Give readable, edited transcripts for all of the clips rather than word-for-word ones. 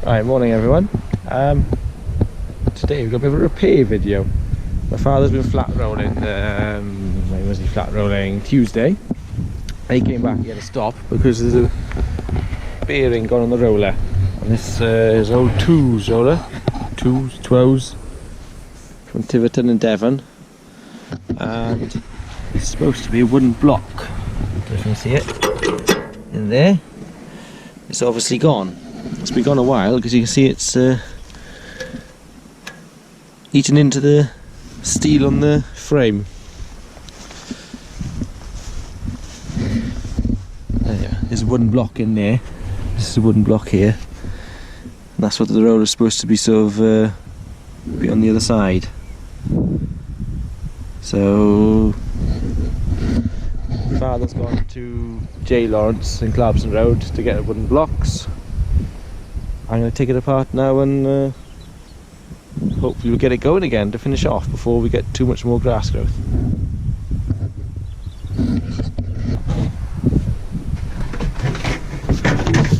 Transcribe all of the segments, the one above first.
Alright, morning everyone. Today we've got a bit of a repair video. My father's been flat rolling, when was he flat rolling? Tuesday. He came back, he had to stop because there's a bearing gone on the roller. And this is old Twoose roller, Twoose from Tiverton in Devon. And it's supposed to be a wooden block. If you can see it in there. It's obviously gone. It's been gone a while because you can see it's eaten into the steel on the frame. There's a wooden block in there. This is a wooden block here. And that's what the roller is supposed to be sort of be on the other side. So father's gone to J. Lawrence in Clarbson Road to get the wooden blocks. I'm going to take it apart now and hopefully we'll get it going again to finish off before we get too much more grass growth.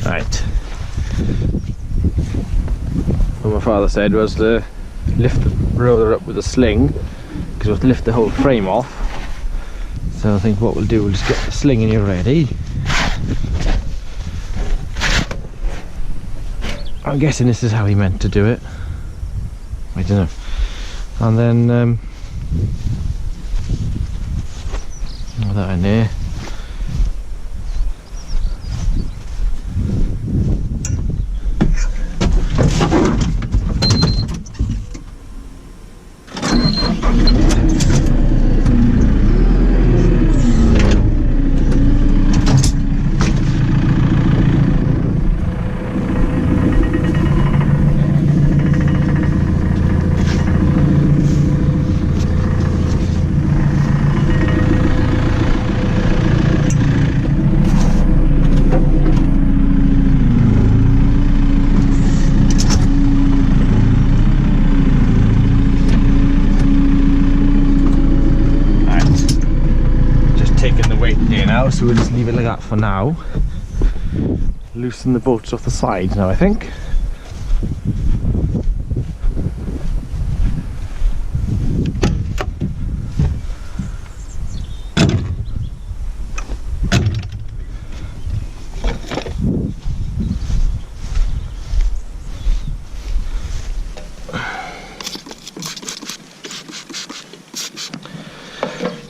Right. What my father said was to lift the roller up with a sling because we'll have to lift the whole frame off. So I think what we'll do, we'll just get the sling in here ready. I'm guessing this is how he meant to do it. I don't know. And then put that in there. So we'll just leave it like that for now. Loosen the bolts off the sides now, I think.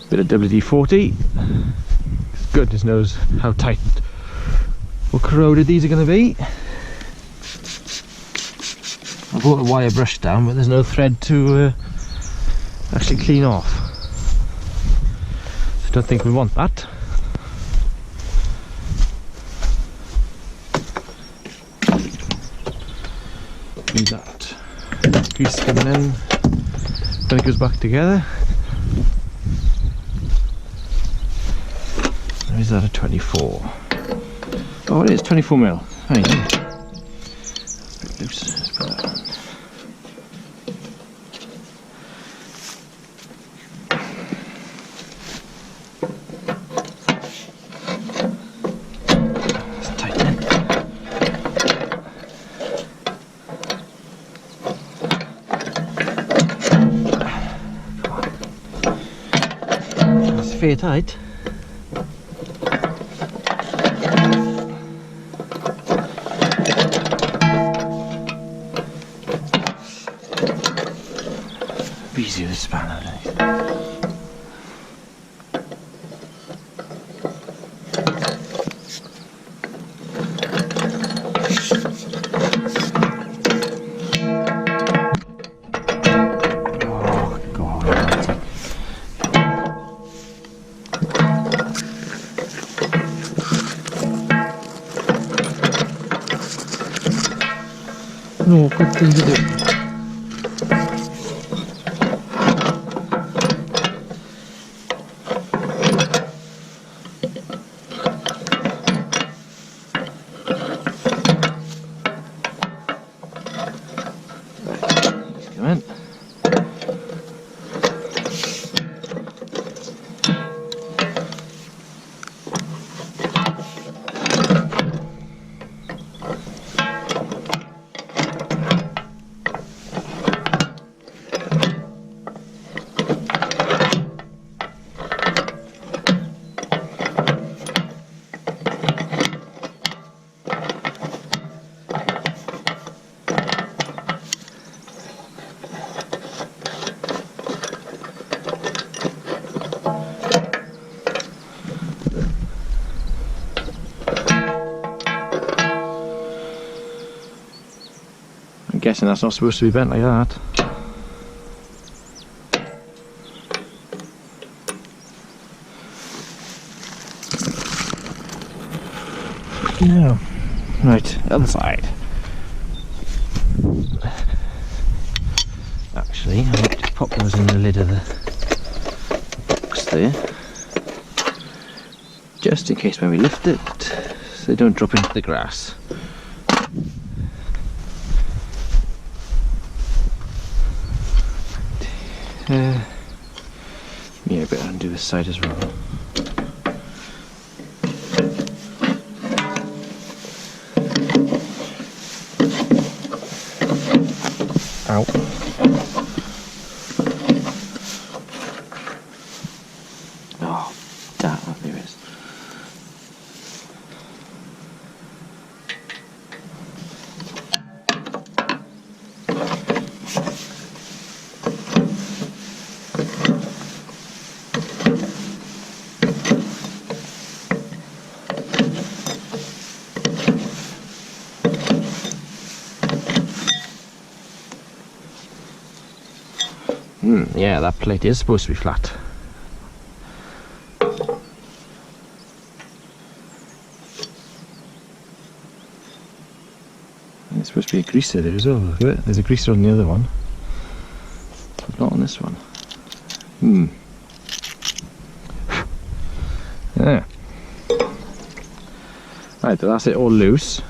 Bit of WD-40. Goodness knows how tight or corroded these are going to be. I brought a wire brush down, but there's no thread to actually clean off. So I don't think we want that. Need that grease coming in when it goes back together. Is that a 24? Oh, it is 24 mil. Right, yeah. It's a bit loose. Let's put that on. Let's tighten it. Come on. That's fair tight. Easier with a spanner, I think. Oh God. No, good thing to do. guessing that's not supposed to be bent like that. No. Right, other side. Actually, I might just pop those in the lid of the box there, just in case when we lift it, so they don't drop into the grass. Yeah, I better undo this side as well. Ow. Oh, damn, there it is. Yeah, that plate is supposed to be flat. There's supposed to be a greaser there as well, look at it. There's a greaser on the other one, but not on this one. Yeah. Right, but that's it all loose.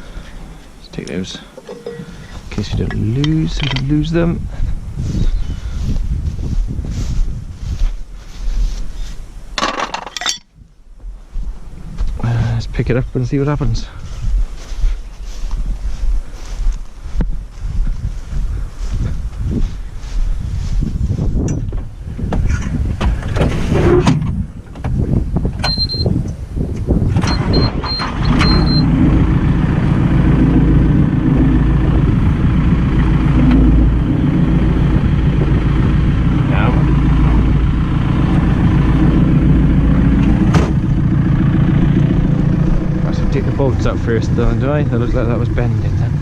Let's take those in case we don't lose them. Let's pick it up and see what happens. Take the bolts out first though, do I? That looked like that was bending then.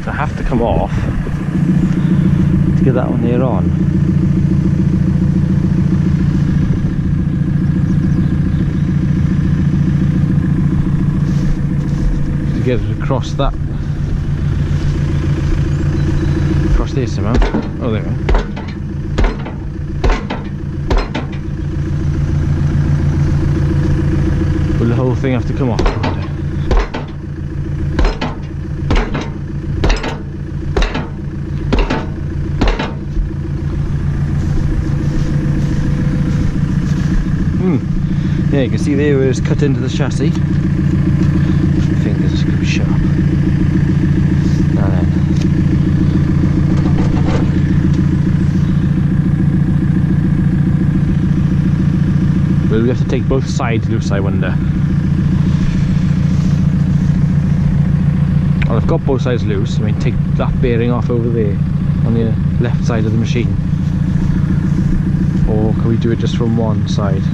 So I have to come off to get that one there on. To get it across that. Across there somehow. Oh, there we go. Will the whole thing have to come off? Yeah, you can see there where it's cut into the chassis. My fingers are going to be sharp. Now then. Will we have to take both sides loose, I wonder? Well, I've got both sides loose. I mean, take that bearing off over there on the left side of the machine. Or can we do it just from one side?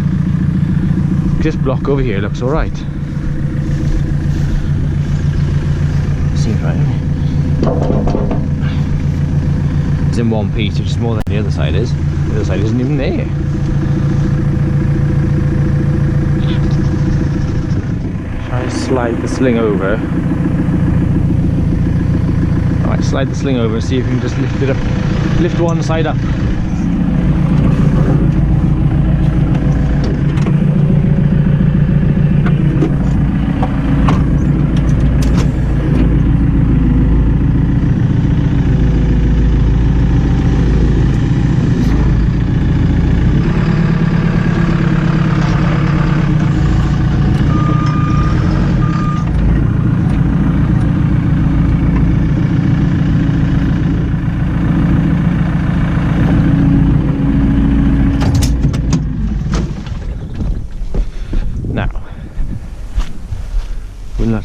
This block over here looks alright. Seems right. It's in one piece, which is more than the other side is. The other side isn't even there. Try and slide the sling over. Alright, slide the sling over and see if you can just lift it up. Lift one side up.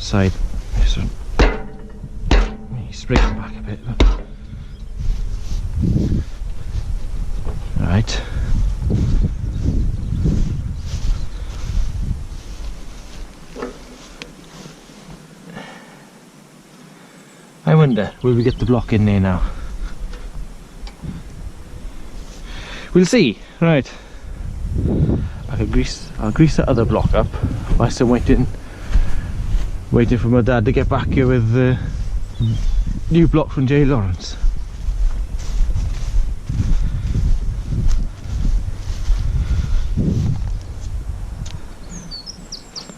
side. So spring it back a bit. Right. I wonder, will we get the block in there now? We'll see. Right. I'll grease that other block up whilst I'm waiting for my dad to get back here with the new block from J. Lawrence.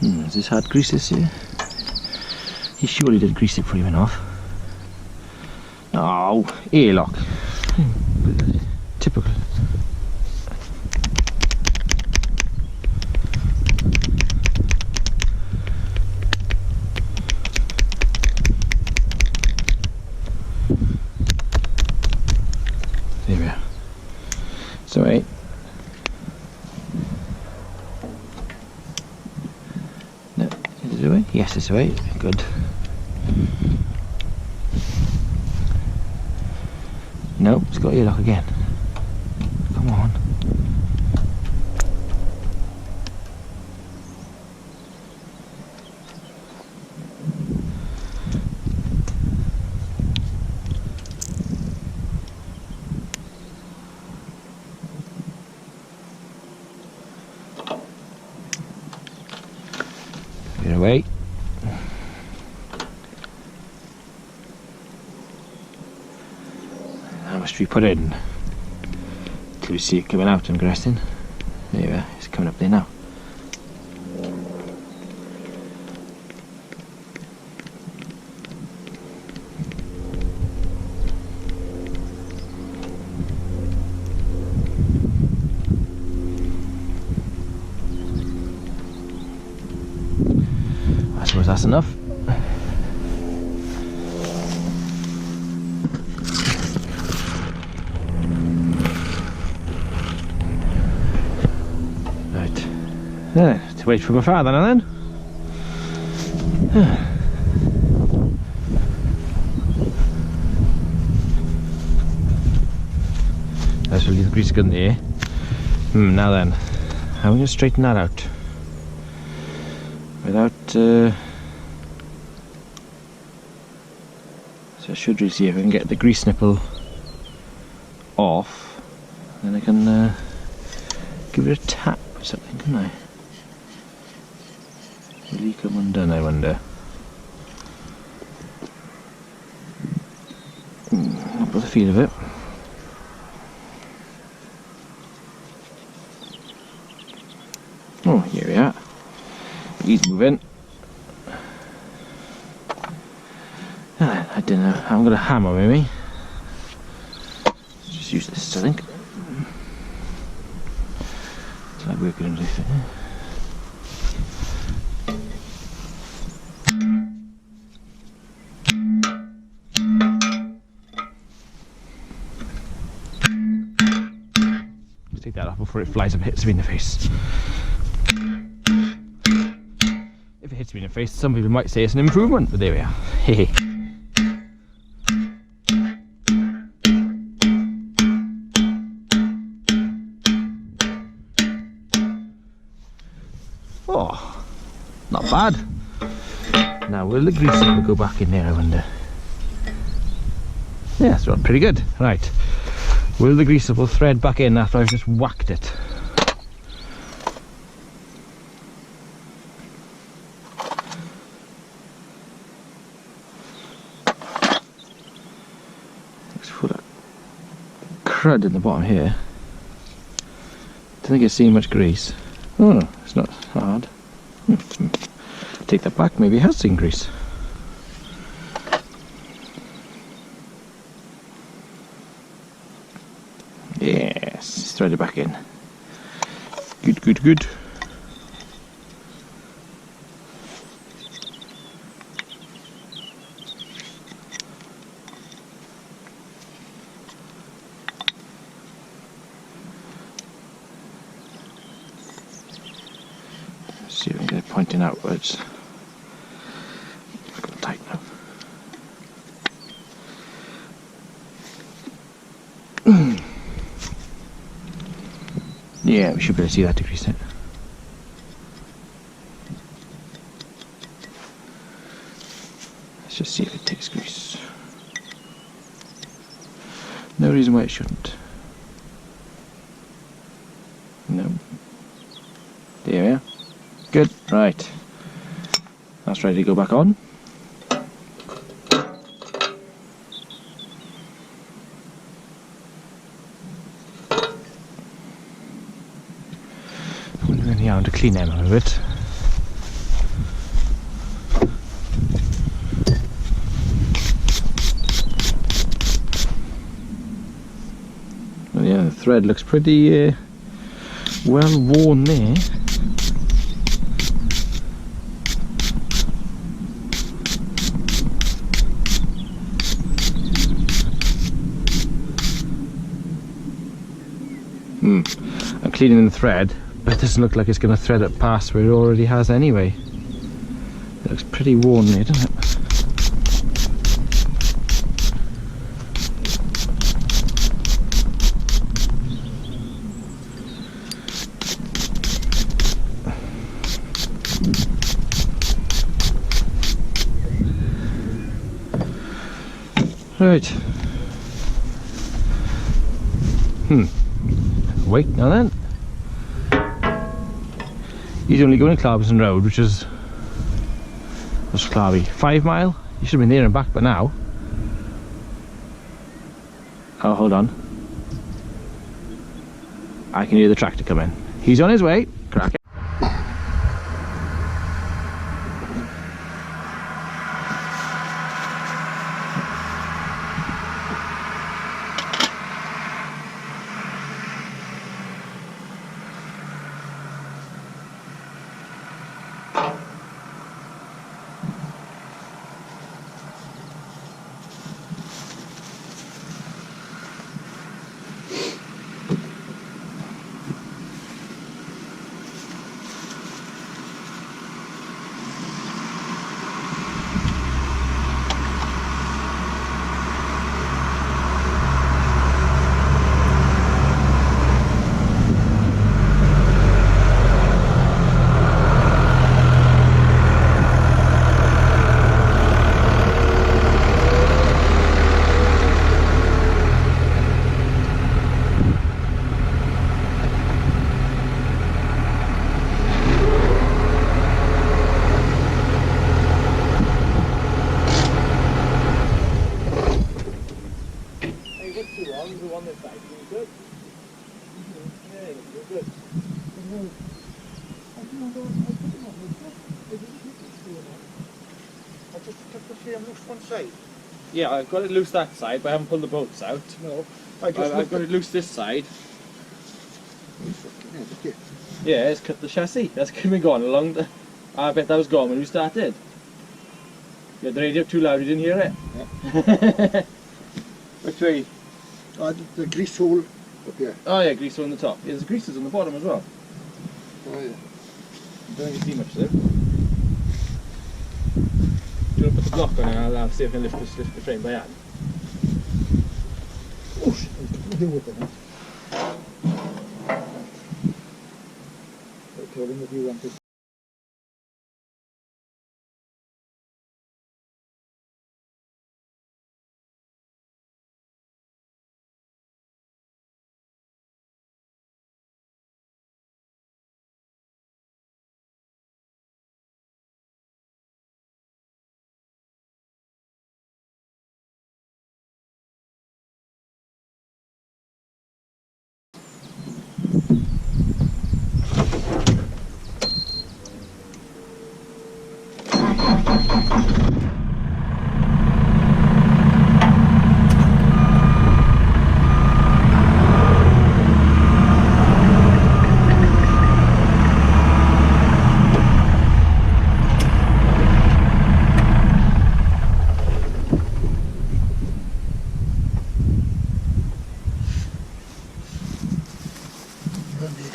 Has this had grease this year? He surely did grease it before he went off. Oh, airlock. Typical. There we are. Sorry. No, is it away? Yes, it's away. Good. Nope, it's got airlock again. Come on. Get away. How much do we put in? Till we see it coming out and grassing. There we are, it's coming up there now. I suppose that's enough. To wait for my father now then. Let's leave the grease gun there. Now then, how are we going to straighten that out? Without... So I should really see if I can get the grease nipple off. Then I can give it a tap or something, can I? Will he come undone, I wonder? Not with the feel of it. Oh, here we are. He's moving. I don't know. I'm going to hammer maybe. Just use this, I think. It's like working underneath it. Take that off before it flies up and hits me in the face. If it hits me in the face, some people might say it's an improvement, but there we are. Hehe. Oh, not bad. Now will the grease will go back in there, I wonder? Yeah, it's run pretty good. Right. Will the greaseable thread back in after I've just whacked it? Looks full of crud in the bottom here. Don't think it's seen much grease. Oh, it's not hard. Take that back, maybe it has seen grease. Yes, thread it back in. Good, good, good. Let's see if we can get it pointing outwards. Yeah, we should be able to see that decrease then. Let's just see if it takes grease. No reason why it shouldn't. No. There we are. Good, right. That's ready to go back on. I'm going to to clean them a bit. Well, yeah, the thread looks pretty well worn there. I'm cleaning the thread, but it doesn't look like it's going to thread it past where it already has anyway. It looks pretty worn there, doesn't it? Right. Wait now then. He's only going to Clarbison Road, which is, what's Clarby? 5 mile? You should have been there and back by now. Oh, hold on. I can hear the tractor coming. He's on his way. Crack it. Yeah, I've got it loose that side, but I haven't pulled the bolts out. No, I've got it loose this side. Yeah, it's cut the chassis. That's been gone along the... I bet that was gone when you started. You had the radio up too loud, you didn't hear it? Yeah. Which way? The grease hole up here. Oh yeah, grease hole on the top. Yeah, there's greases on the bottom as well. Oh yeah. Don't you see much there. Do you want to put the block on and I'll see if I can lift the frame by hand? Oh shit, I can do with it now. I told him that you wanted.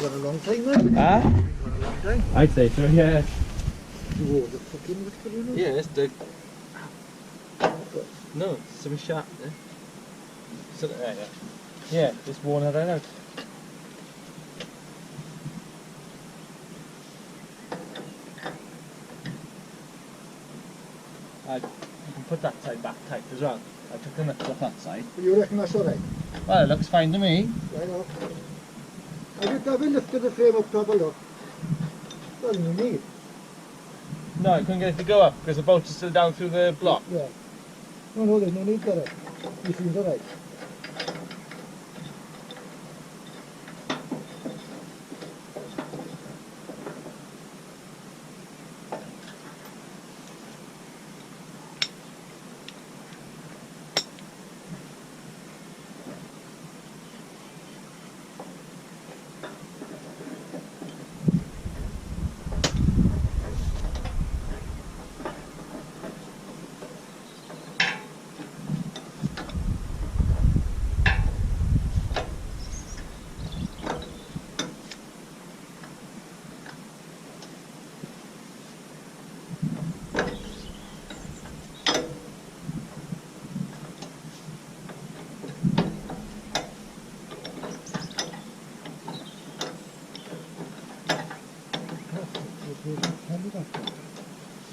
Got a long time then? Huh? Got a long time. I'd say so, yeah. You wore the fucking what's going on? Yeah, it's the... No, it's something sharp there. So, yeah, just worn it right out. And you can put that side back tight as well. I took the nuts off that side. You reckon that's alright? Well, it looks fine to me. Right off. Have you lifted the frame up to have a look? Well, you need. No, I couldn't get it to go up because the bolts are still down through the block. Yeah. No, there's no need for it. You seems alright.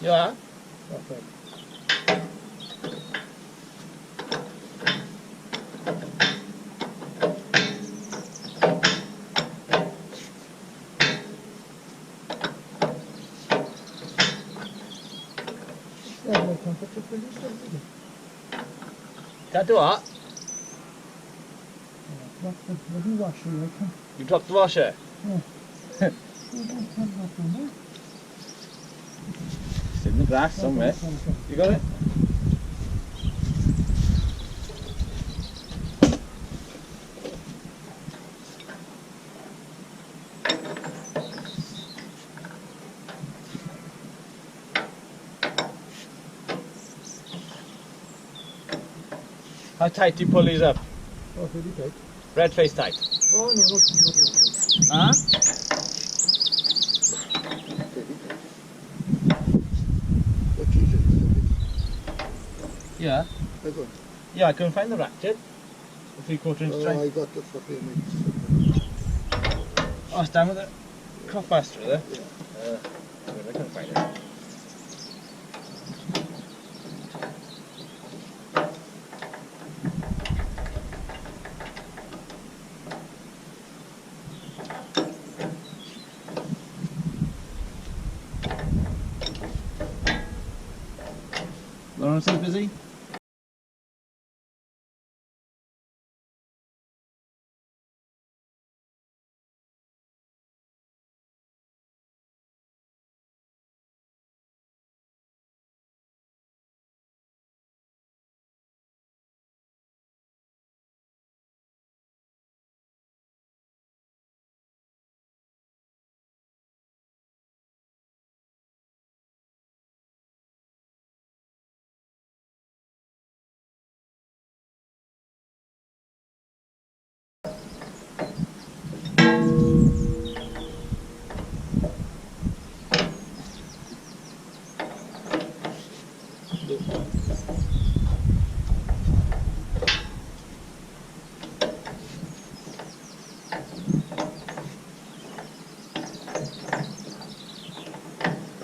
Yeah? That's it. Yeah, well, temperature for this, isn't it? Can't do what? What's the bloody washer, I can. You dropped the washer? It's in the grass somewhere. You got it? How tight do you pull these up? Oh, really tight. Red face tight. Oh, no, not really. Huh? What cheese is it? Yeah. I got. Yeah, I couldn't find the ratchet. The 3/4 inch Oh, tray. I got the fucking. Oh, it's down with the crop buster, is it? Yeah. I couldn't find it. Lawrence, are you busy?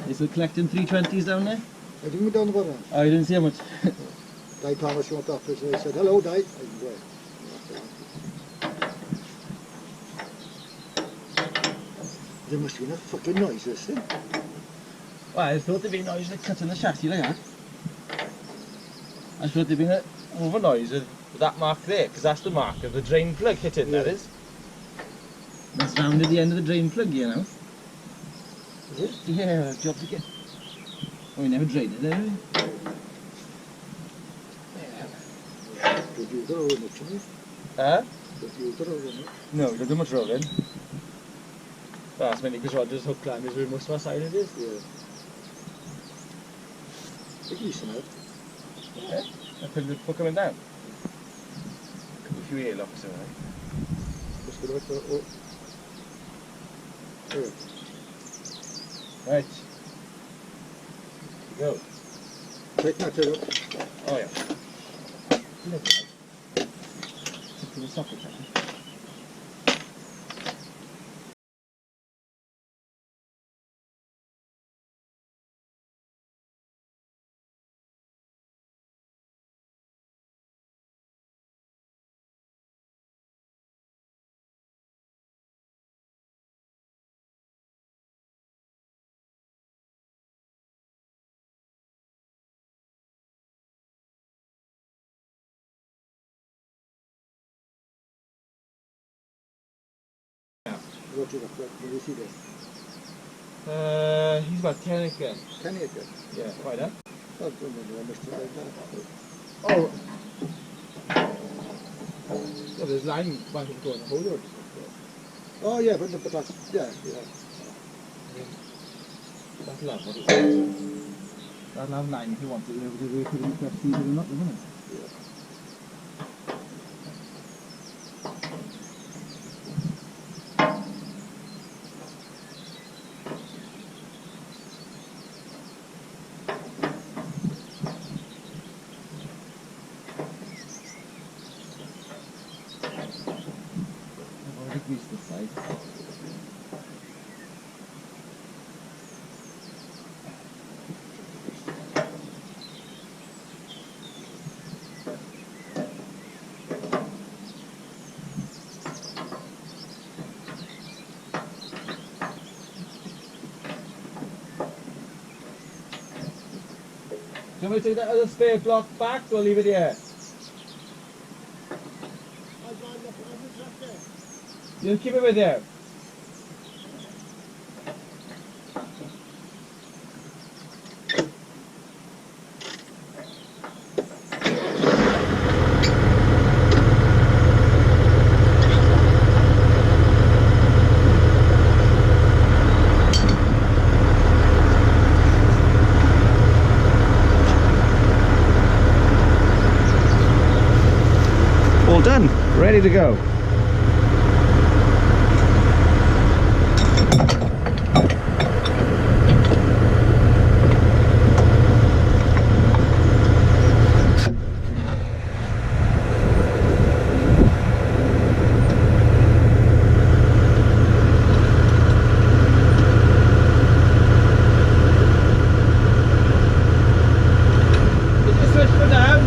Is it collecting 320s down there? I didn't go down the bottom. Oh, you didn't see how much? Di Thomas went up and I said, hello, Di. I didn't go. There must be enough fucking noise, this thing. Well, I thought there'd be noise like cutting the chassis like that. I thought there'd be a over noise with that mark there, because that's the mark of the drain plug hitting, that Yeah. is. That's rounded the end of the drain plug, you know. Is it? Yeah, job to get. Oh, we never drained it, did we? Did you throw in it, Jimmy? Huh? Did you throw in it? No, we don't do much rolling. Well, that's mainly because Roger's hook climb is where most of our silage is. Yeah. Big decent out. Yeah. I put the foot coming down. Could be a few airlocks in there. Just go back to, oh. There. Right. Go. Take that, take it. Oh yeah. Look. To the socket. What you got? Did you see this? He's about 10 acres. 10 acres. Yeah, quite that. I don't know how much to like that. Oh. Yeah, there's line back and going the whole road. Oh yeah, but that's, yeah. That's love, what is it? That'll have line if you want to, because we could have pressed seed or not, isn't it? Yeah. I've already greased this side. Can we take that other spare block back or leave it here? You keep it with you. All done, ready to go. Did you switch for down?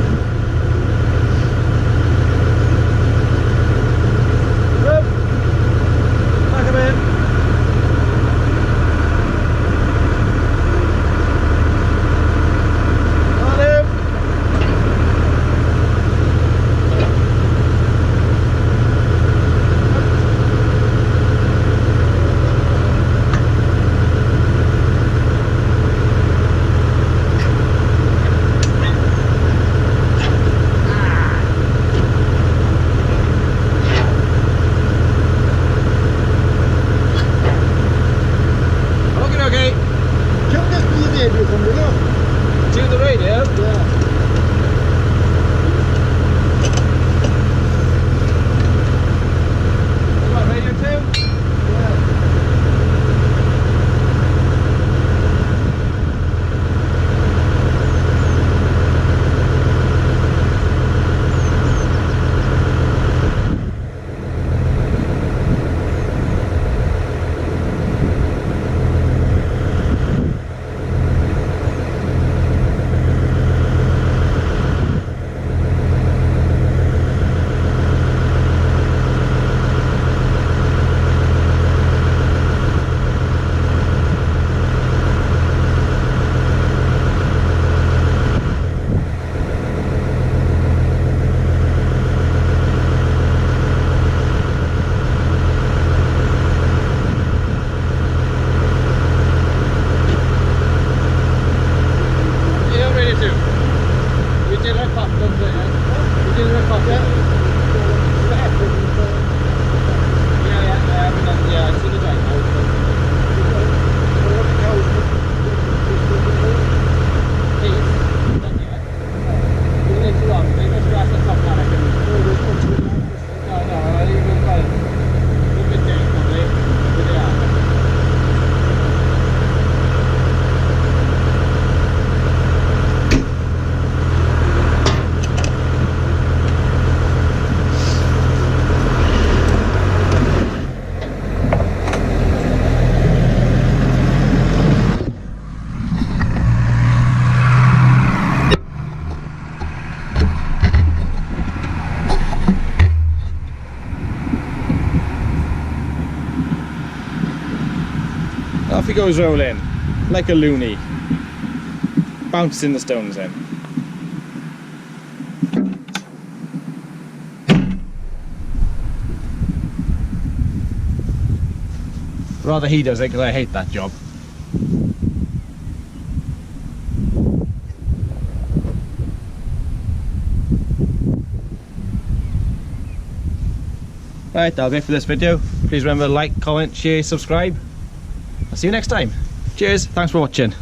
Off he goes rolling, like a loony, bouncing the stones in. Rather he does it because I hate that job. Right, that'll be it for this video. Please remember to like, comment, share, subscribe. I'll see you next time. Cheers, thanks for watching.